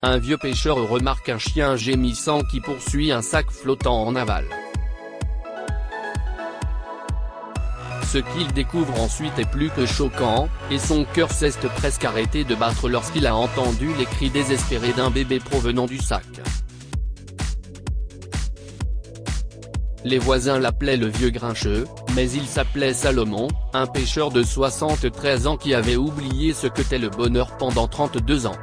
Un vieux pêcheur remarque un chien gémissant qui poursuit un sac flottant en aval. Ce qu'il découvre ensuite est plus que choquant, et son cœur s'est presque arrêté de battre lorsqu'il a entendu les cris désespérés d'un bébé provenant du sac. Les voisins l'appelaient le vieux grincheux, mais il s'appelait Salomon, un pêcheur de 73 ans qui avait oublié ce qu'était le bonheur pendant 32 ans.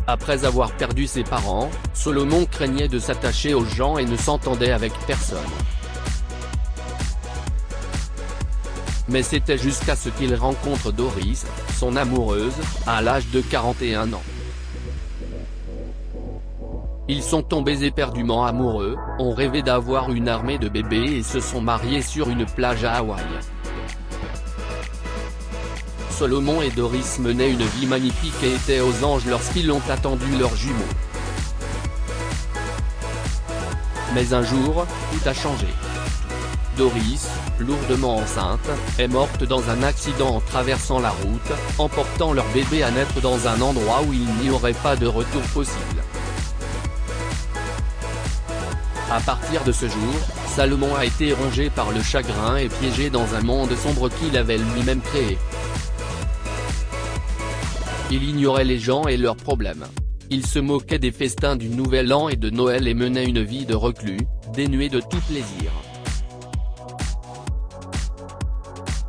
Après avoir perdu ses parents, Salomon craignait de s'attacher aux gens et ne s'entendait avec personne. Mais c'était jusqu'à ce qu'il rencontre Doris, son amoureuse, à l'âge de 41 ans. Ils sont tombés éperdument amoureux, ont rêvé d'avoir une armée de bébés et se sont mariés sur une plage à Hawaï. Salomon et Doris menaient une vie magnifique et étaient aux anges lorsqu'ils ont attendu leurs jumeaux. Mais un jour, tout a changé. Doris, lourdement enceinte, est morte dans un accident en traversant la route, emportant leur bébé à naître dans un endroit où il n'y aurait pas de retour possible. À partir de ce jour, Salomon a été rongé par le chagrin et piégé dans un monde sombre qu'il avait lui-même créé. Il ignorait les gens et leurs problèmes. Il se moquait des festins du Nouvel An et de Noël et menait une vie de reclus, dénuée de tout plaisir.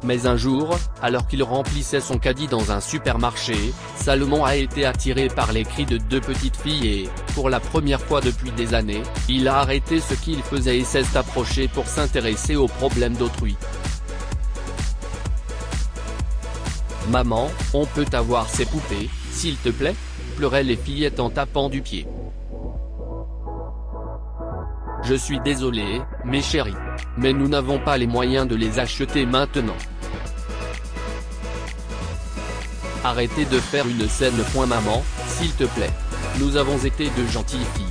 Mais un jour, alors qu'il remplissait son caddie dans un supermarché, Salomon a été attiré par les cris de deux petites filles et, pour la première fois depuis des années, il a arrêté ce qu'il faisait et s'est approché pour s'intéresser aux problèmes d'autrui. « Maman, on peut avoir ces poupées, s'il te plaît ?» pleuraient les fillettes en tapant du pied. « Je suis désolé, mes chéris. Mais nous n'avons pas les moyens de les acheter maintenant. » Arrêtez de faire une scène. Maman, s'il te plaît. Nous avons été de gentilles filles.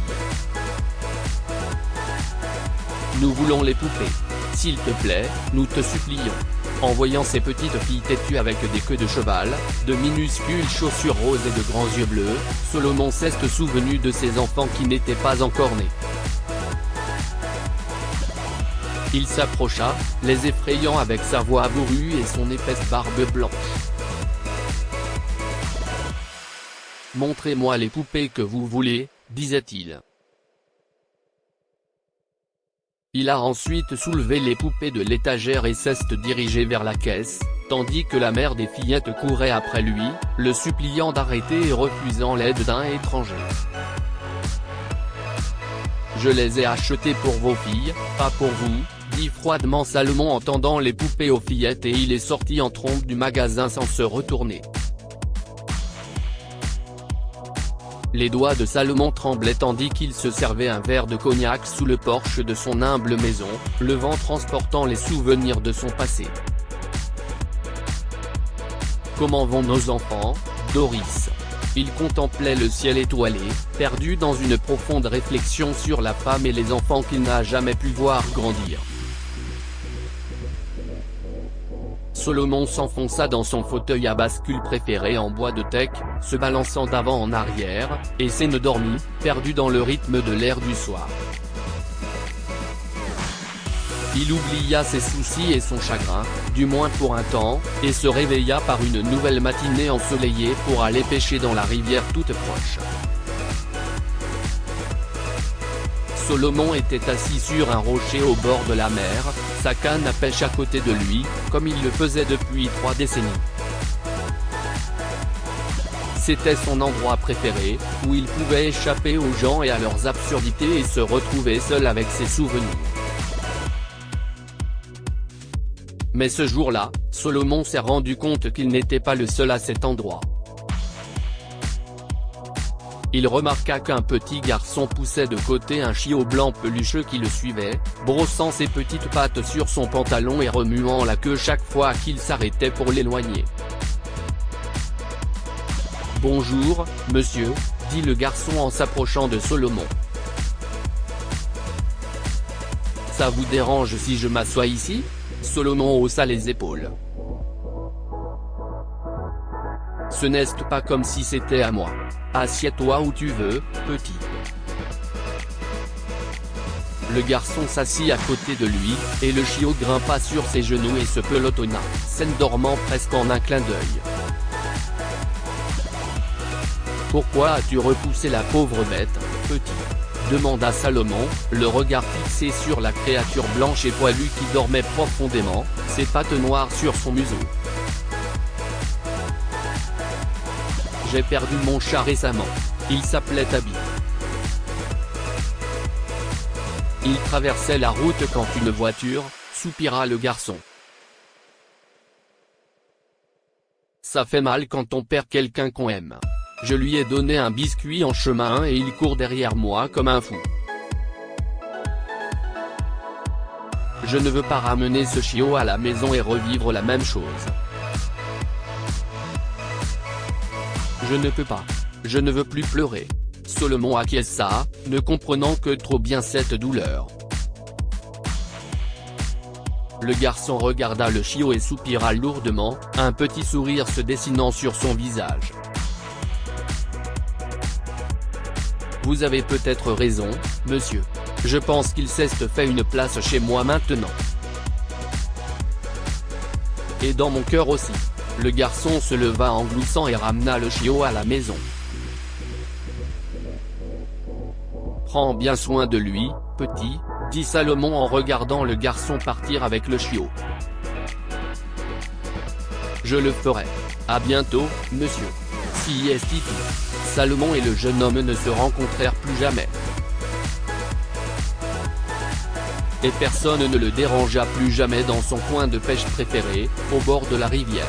Nous voulons les poupées. S'il te plaît, nous te supplions. En voyant ces petites filles têtues avec des queues de cheval, de minuscules chaussures roses et de grands yeux bleus, Salomon s'est souvenu de ses enfants qui n'étaient pas encore nés. Il s'approcha, les effrayant avec sa voix abourue et son épaisse barbe blanche. « Montrez-moi les poupées que vous voulez, » disait-il. Il a ensuite soulevé les poupées de l'étagère et s'est dirigé vers la caisse, tandis que la mère des fillettes courait après lui, le suppliant d'arrêter et refusant l'aide d'un étranger. « Je les ai achetées pour vos filles, pas pour vous, » dit froidement Salomon en tendant les poupées aux fillettes et il est sorti en trombe du magasin sans se retourner. Les doigts de Salomon tremblaient tandis qu'il se servait un verre de cognac sous le porche de son humble maison, le vent transportant les souvenirs de son passé. « Comment vont nos enfants, Doris ?» Il contemplait le ciel étoilé, perdu dans une profonde réflexion sur la femme et les enfants qu'il n'a jamais pu voir grandir. Salomon s'enfonça dans son fauteuil à bascule préféré en bois de teck, se balançant d'avant en arrière, et s'endormit, perdu dans le rythme de l'air du soir. Il oublia ses soucis et son chagrin, du moins pour un temps, et se réveilla par une nouvelle matinée ensoleillée pour aller pêcher dans la rivière toute proche. Salomon était assis sur un rocher au bord de la mer, sa canne à pêche à côté de lui, comme il le faisait depuis 3 décennies. C'était son endroit préféré, où il pouvait échapper aux gens et à leurs absurdités et se retrouver seul avec ses souvenirs. Mais ce jour-là, Salomon s'est rendu compte qu'il n'était pas le seul à cet endroit. Il remarqua qu'un petit garçon poussait de côté un chiot blanc pelucheux qui le suivait, brossant ses petites pattes sur son pantalon et remuant la queue chaque fois qu'il s'arrêtait pour l'éloigner. « Bonjour, monsieur », dit le garçon en s'approchant de Salomon. « Ça vous dérange si je m'assois ici ?» Salomon haussa les épaules. Ce n'est pas comme si c'était à moi. Assieds-toi où tu veux, petit. Le garçon s'assit à côté de lui, et le chiot grimpa sur ses genoux et se pelotonna, s'endormant presque en un clin d'œil. « Pourquoi as-tu repoussé la pauvre bête, petit ?» demanda Salomon, le regard fixé sur la créature blanche et poilue qui dormait profondément, ses pattes noires sur son museau. « J'ai perdu mon chat récemment. Il s'appelait Abby. Il traversait la route quand une voiture, soupira le garçon. Ça fait mal quand on perd quelqu'un qu'on aime. Je lui ai donné un biscuit en chemin et il court derrière moi comme un fou. Je ne veux pas ramener ce chiot à la maison et revivre la même chose. Je ne peux pas. Je ne veux plus pleurer. Salomon acquiesça, ne comprenant que trop bien cette douleur. Le garçon regarda le chiot et soupira lourdement, un petit sourire se dessinant sur son visage. Vous avez peut-être raison, monsieur. Je pense qu'il s'est fait une place chez moi maintenant. Et dans mon cœur aussi. Le garçon se leva en gloussant et ramena le chiot à la maison. Prends bien soin de lui, petit, dit Salomon en regardant le garçon partir avec le chiot. Je le ferai. À bientôt, monsieur. Si est tout. Salomon et le jeune homme ne se rencontrèrent plus jamais. Et personne ne le dérangea plus jamais dans son coin de pêche préféré, au bord de la rivière.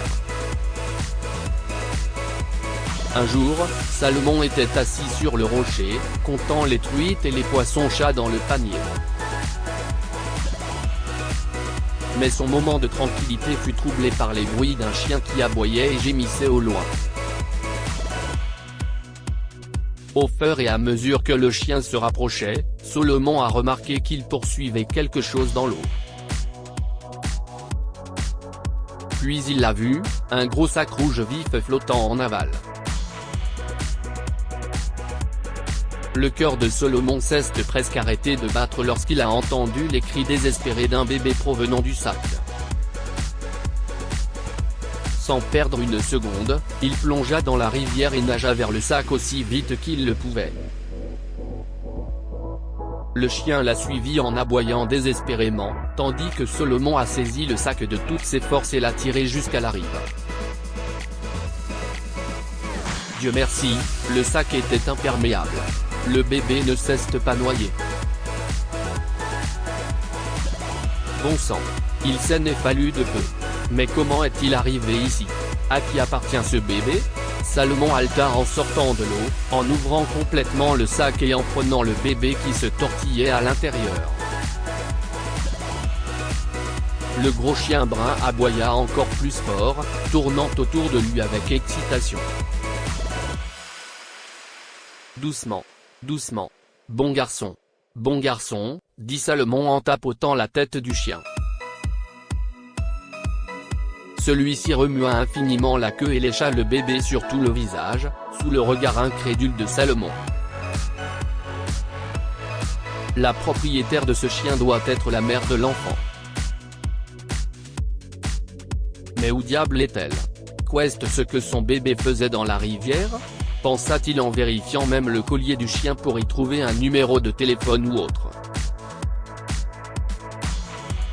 Un jour, Salomon était assis sur le rocher, comptant les truites et les poissons-chats dans le panier. Mais son moment de tranquillité fut troublé par les bruits d'un chien qui aboyait et gémissait au loin. Au fur et à mesure que le chien se rapprochait, Salomon a remarqué qu'il poursuivait quelque chose dans l'eau. Puis il l'a vu, un gros sac rouge vif flottant en aval. Le cœur de Salomon s'est presque arrêté de battre lorsqu'il a entendu les cris désespérés d'un bébé provenant du sac. Sans perdre une seconde, il plongea dans la rivière et nagea vers le sac aussi vite qu'il le pouvait. Le chien l'a suivi en aboyant désespérément, tandis que Salomon a saisi le sac de toutes ses forces et l'a tiré jusqu'à la rive. Dieu merci, le sac était imperméable. Le bébé ne s'est pas noyé. Bon sang. Il s'en est fallu de peu. Mais comment est-il arrivé ici? À qui appartient ce bébé? Salomon halta en sortant de l'eau, en ouvrant complètement le sac et en prenant le bébé qui se tortillait à l'intérieur. Le gros chien brun aboya encore plus fort, tournant autour de lui avec excitation. Doucement. Doucement. Bon garçon, dit Salomon en tapotant la tête du chien. Celui-ci remua infiniment la queue et lécha le bébé sur tout le visage, sous le regard incrédule de Salomon. La propriétaire de ce chien doit être la mère de l'enfant. Mais où diable est-elle? Qu'est-ce ce que son bébé faisait dans la rivière? Pensa-t-il en vérifiant même le collier du chien pour y trouver un numéro de téléphone ou autre.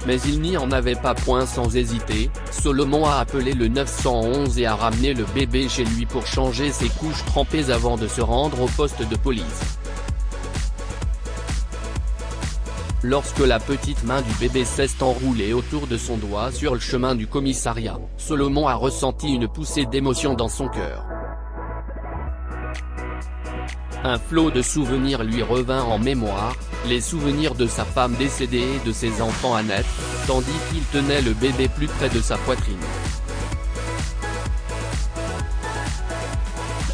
Mais il n'y en avait pas point. Sans hésiter, Salomon a appelé le 911 et a ramené le bébé chez lui pour changer ses couches trempées avant de se rendre au poste de police. Lorsque la petite main du bébé s'est enroulée autour de son doigt sur le chemin du commissariat, Salomon a ressenti une poussée d'émotion dans son cœur. Un flot de souvenirs lui revint en mémoire, les souvenirs de sa femme décédée et de ses enfants à naître, tandis qu'il tenait le bébé plus près de sa poitrine.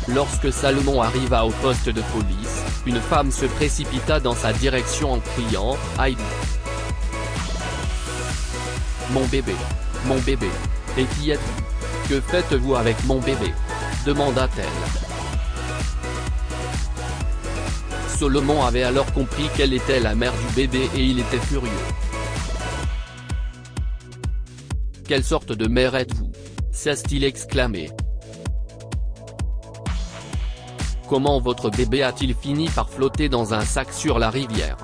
Lorsque Salomon arriva au poste de police, une femme se précipita dans sa direction en criant « Aïe ! Mon bébé ! Et qui êtes-vous? Que faites-vous avec mon bébé ?» demanda-t-elle. Solomon avait alors compris qu'elle était la mère du bébé et il était furieux. « Quelle sorte de mère êtes-vous » s'est-il exclamé. « Comment votre bébé a-t-il fini par flotter dans un sac sur la rivière ?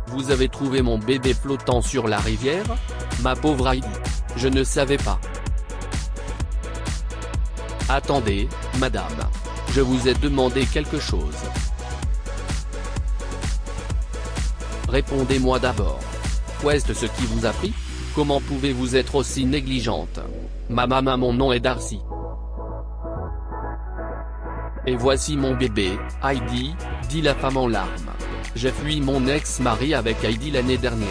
Vous avez trouvé mon bébé flottant sur la rivière ? Ma pauvre Heidi, je ne savais pas. » « Attendez, madame. Je vous ai demandé quelque chose. Répondez-moi d'abord. Qu'est-ce qui vous a pris ? Comment pouvez-vous être aussi négligente ? Ma maman, mon nom est Darcy. Et voici mon bébé, Heidi, dit la femme en larmes. J'ai fui mon ex-mari avec Heidi l'année dernière.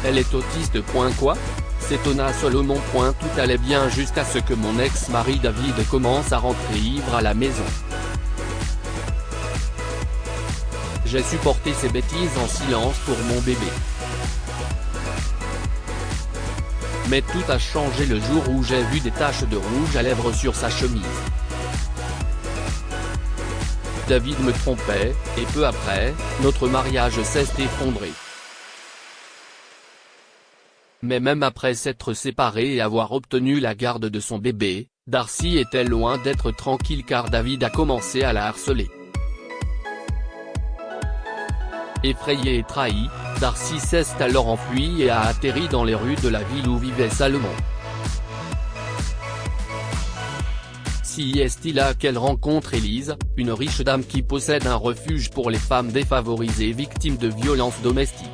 Elle est autiste. Quoi ? S'étonna Solomon. Tout allait bien jusqu'à ce que mon ex-mari David commence à rentrer ivre à la maison. J'ai supporté ces bêtises en silence pour mon bébé. Mais tout a changé le jour où j'ai vu des taches de rouge à lèvres sur sa chemise. David me trompait, et peu après, notre mariage s'est effondré. Mais même après s'être séparés et avoir obtenu la garde de son bébé, Darcy était loin d'être tranquille car David a commencé à la harceler. Effrayé et trahi, Darcy s'est alors enfui et a atterri dans les rues de la ville où vivait Salomon. Si est là qu'elle rencontre Elise, une riche dame qui possède un refuge pour les femmes défavorisées victimes de violences domestiques.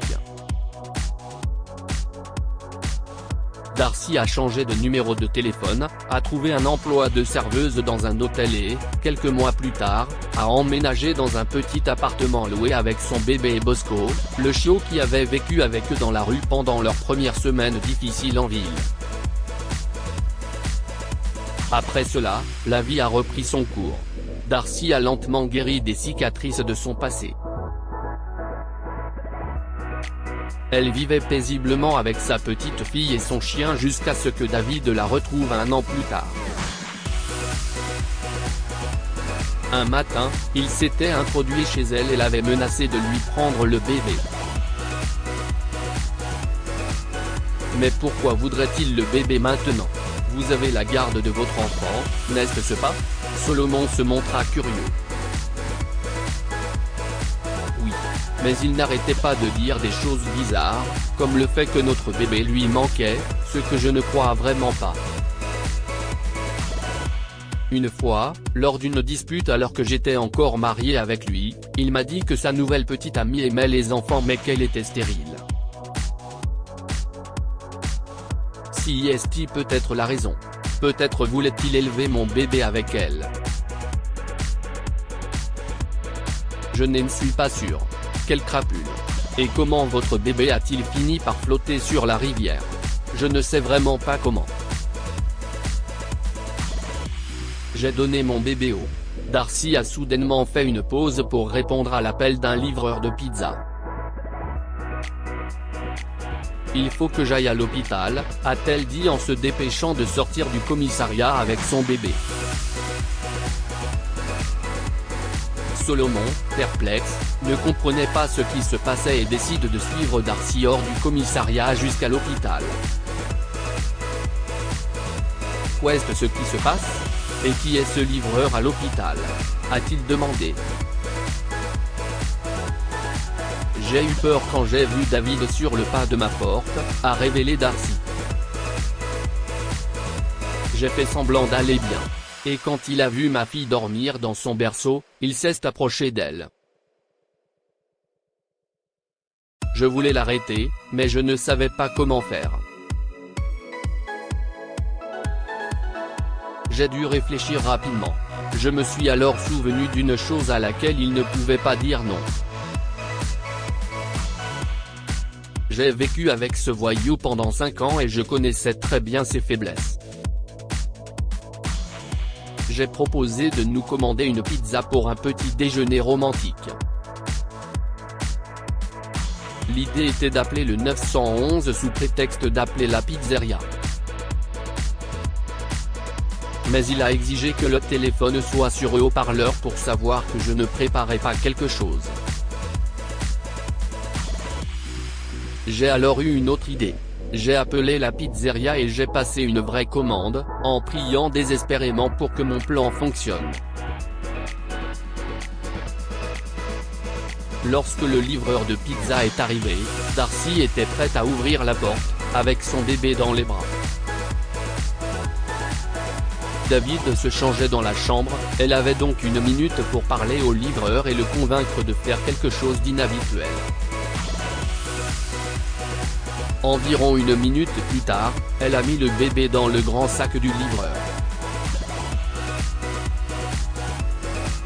Darcy a changé de numéro de téléphone, a trouvé un emploi de serveuse dans un hôtel et, quelques mois plus tard, a emménagé dans un petit appartement loué avec son bébé Bosco, le chiot qui avait vécu avec eux dans la rue pendant leur première semaine difficile en ville. Après cela, la vie a repris son cours. Darcy a lentement guéri des cicatrices de son passé. Elle vivait paisiblement avec sa petite fille et son chien jusqu'à ce que David la retrouve un an plus tard. Un matin, il s'était introduit chez elle et l'avait menacé de lui prendre le bébé. Mais pourquoi voudrait-il le bébé maintenant ? Vous avez la garde de votre enfant, n'est-ce pas ? Solomon se montra curieux. Oui. Mais il n'arrêtait pas de dire des choses bizarres, comme le fait que notre bébé lui manquait, ce que je ne crois vraiment pas. Une fois, lors d'une dispute alors que j'étais encore marié avec lui, il m'a dit que sa nouvelle petite amie aimait les enfants mais qu'elle était stérile. Si est peut-être la raison. Peut-être voulait-il élever mon bébé avec elle. Je ne suis pas sûr. Quelle crapule. Et comment votre bébé a-t-il fini par flotter sur la rivière ? Je ne sais vraiment pas comment. J'ai donné mon bébé au. Darcy a soudainement fait une pause pour répondre à l'appel d'un livreur de pizza. Il faut que j'aille à l'hôpital, a-t-elle dit en se dépêchant de sortir du commissariat avec son bébé. Solomon, perplexe, ne comprenait pas ce qui se passait et décide de suivre Darcy hors du commissariat jusqu'à l'hôpital. Qu'est-ce qui se passe ? Et qui est ce livreur à l'hôpital ? A-t-il demandé. J'ai eu peur quand j'ai vu David sur le pas de ma porte, a révélé Darcy. J'ai fait semblant d'aller bien. Et quand il a vu ma fille dormir dans son berceau, il s'est approché d'elle. Je voulais l'arrêter, mais je ne savais pas comment faire. J'ai dû réfléchir rapidement. Je me suis alors souvenu d'une chose à laquelle il ne pouvait pas dire non. J'ai vécu avec ce voyou pendant 5 ans et je connaissais très bien ses faiblesses. J'ai proposé de nous commander une pizza pour un petit déjeuner romantique. L'idée était d'appeler le 911 sous prétexte d'appeler la pizzeria. mais il a exigé que le téléphone soit sur haut-parleur pour savoir que je ne préparais pas quelque chose. J'ai alors eu une autre idée. J'ai appelé la pizzeria et j'ai passé une vraie commande, en priant désespérément pour que mon plan fonctionne. Lorsque le livreur de pizza est arrivé, Darcy était prête à ouvrir la porte, avec son bébé dans les bras. David se changeait dans la chambre, elle avait donc une minute pour parler au livreur et le convaincre de faire quelque chose d'inhabituel. Environ une minute plus tard, elle a mis le bébé dans le grand sac du livreur.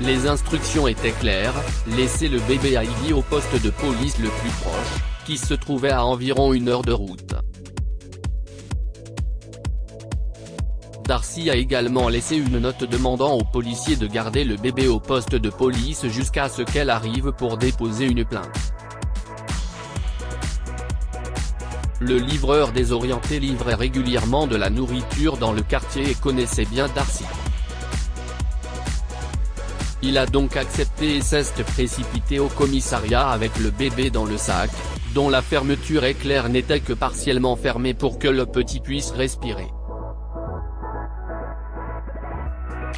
Les instructions étaient claires, laisser le bébé à Ivy au poste de police le plus proche, qui se trouvait à environ 1 heure de route. Darcy a également laissé une note demandant aux policiers de garder le bébé au poste de police jusqu'à ce qu'elle arrive pour déposer une plainte. Le livreur désorienté livrait régulièrement de la nourriture dans le quartier et connaissait bien Darcy. Il a donc accepté et s'est précipité au commissariat avec le bébé dans le sac, dont la fermeture éclair n'était que partiellement fermée pour que le petit puisse respirer.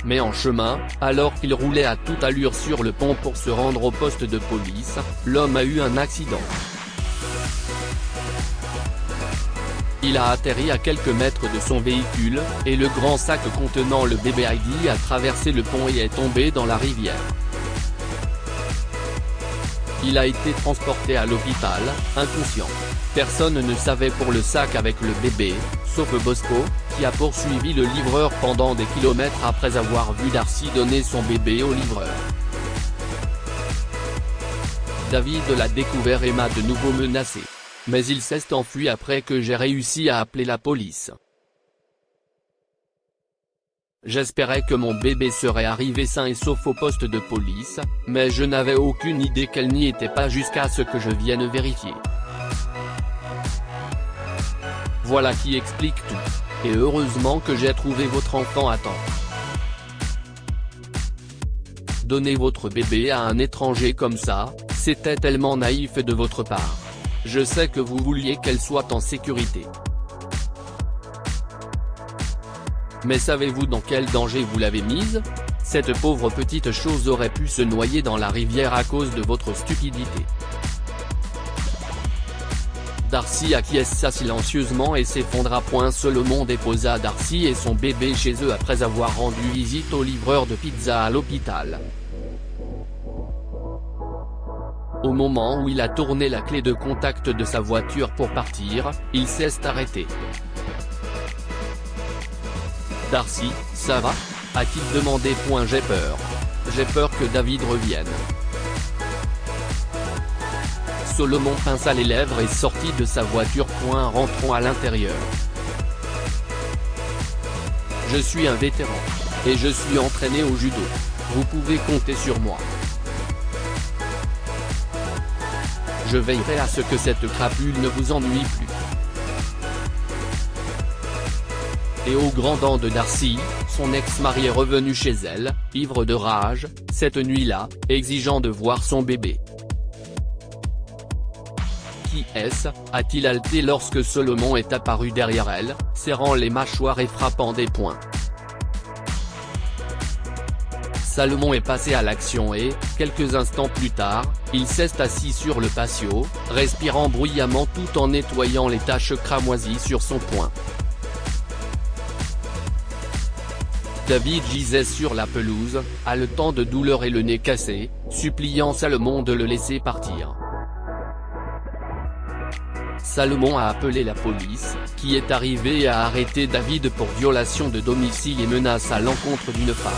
Mais en chemin, alors qu'il roulait à toute allure sur le pont pour se rendre au poste de police, l'homme a eu un accident. Il a atterri à quelques mètres de son véhicule, et le grand sac contenant le bébé Heidi a traversé le pont et est tombé dans la rivière. Il a été transporté à l'hôpital, inconscient. Personne ne savait pour le sac avec le bébé, sauf Bosco, qui a poursuivi le livreur pendant des kilomètres après avoir vu Darcy donner son bébé au livreur. David l'a découvert et m'a de nouveau menacé. Mais il s'est enfui après que j'ai réussi à appeler la police. J'espérais que mon bébé serait arrivé sain et sauf au poste de police, mais je n'avais aucune idée qu'elle n'y était pas jusqu'à ce que je vienne vérifier. Voilà qui explique tout. Et heureusement que j'ai trouvé votre enfant à temps. Donner votre bébé à un étranger comme ça, c'était tellement naïf de votre part. Je sais que vous vouliez qu'elle soit en sécurité. Mais savez-vous dans quel danger vous l'avez mise? Cette pauvre petite chose aurait pu se noyer dans la rivière à cause de votre stupidité. Darcy acquiesça silencieusement et s'effondra. Solomon déposa Darcy et son bébé chez eux après avoir rendu visite au livreur de pizza à l'hôpital. Au moment où il a tourné la clé de contact de sa voiture pour partir, il s'est arrêté. « Darcy, ça va ?» a-t-il demandé. J'ai peur. J'ai peur que David revienne. Solomon pinça les lèvres et sortit de sa voiture. Rentrons à l'intérieur. Je suis un vétéran. Et je suis entraîné au judo. Vous pouvez compter sur moi. Je veillerai à ce que cette crapule ne vous ennuie plus. Et au grand dam de Darcy, son ex-mari est revenu chez elle, ivre de rage, cette nuit-là, exigeant de voir son bébé. Qui est-ce? A-t-il haleté lorsque Solomon est apparu derrière elle, serrant les mâchoires et frappant des poings. Solomon est passé à l'action et, quelques instants plus tard, il s'est assis sur le patio, respirant bruyamment tout en nettoyant les taches cramoisies sur son poing. David gisait sur la pelouse, haletant de douleur et le nez cassé, suppliant Solomon de le laisser partir. Solomon a appelé la police, qui est arrivée et a arrêté David pour violation de domicile et menace à l'encontre d'une femme.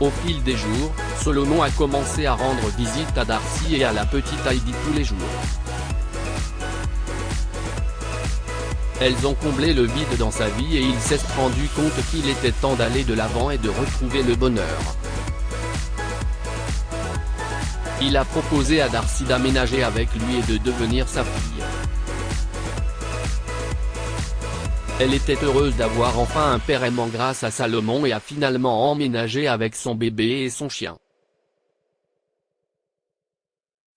Au fil des jours, Solomon a commencé à rendre visite à Darcy et à la petite Heidi tous les jours. Elles ont comblé le vide dans sa vie et il s'est rendu compte qu'il était temps d'aller de l'avant et de retrouver le bonheur. Il a proposé à Darcy d'aménager avec lui et de devenir sa fille. Elle était heureuse d'avoir enfin un père aimant grâce à Salomon et a finalement emménagé avec son bébé et son chien.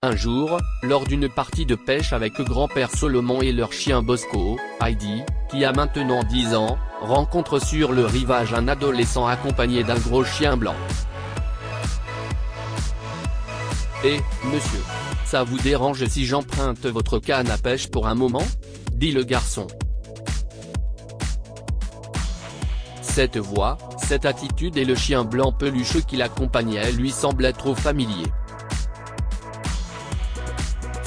Un jour, lors d'une partie de pêche avec grand-père Solomon et leur chien Bosco, Heidi, qui a maintenant 10 ans, rencontre sur le rivage un adolescent accompagné d'un gros chien blanc. « Eh, monsieur, ça vous dérange si j'emprunte votre canne à pêche pour un moment ?» dit le garçon. Cette voix, cette attitude et le chien blanc pelucheux qui l'accompagnait lui semblaient trop familiers.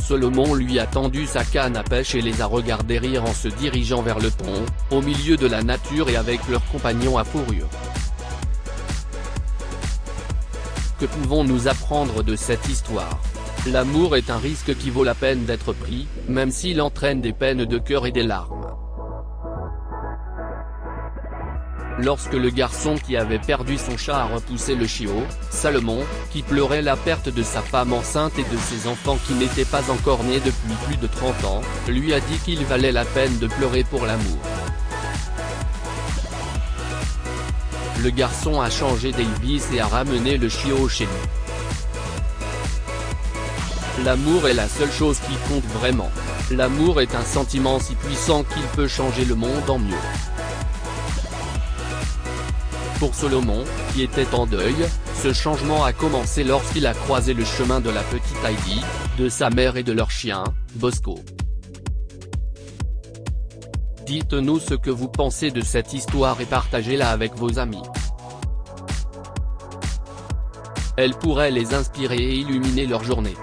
Solomon lui a tendu sa canne à pêche et les a regardés rire en se dirigeant vers le pont, au milieu de la nature et avec leur compagnon à fourrure. Que pouvons-nous apprendre de cette histoire? L'amour est un risque qui vaut la peine d'être pris, même s'il entraîne des peines de cœur et des larmes. Lorsque le garçon qui avait perdu son chat a repoussé le chiot, Salomon, qui pleurait la perte de sa femme enceinte et de ses enfants qui n'étaient pas encore nés depuis plus de 30 ans, lui a dit qu'il valait la peine de pleurer pour l'amour. Le garçon a changé d'Elvis et a ramené le chiot chez lui. L'amour est la seule chose qui compte vraiment. L'amour est un sentiment si puissant qu'il peut changer le monde en mieux. Pour Solomon, qui était en deuil, ce changement a commencé lorsqu'il a croisé le chemin de la petite Heidi, de sa mère et de leur chien, Bosco. Dites-nous ce que vous pensez de cette histoire et partagez-la avec vos amis. Elle pourrait les inspirer et illuminer leur journée.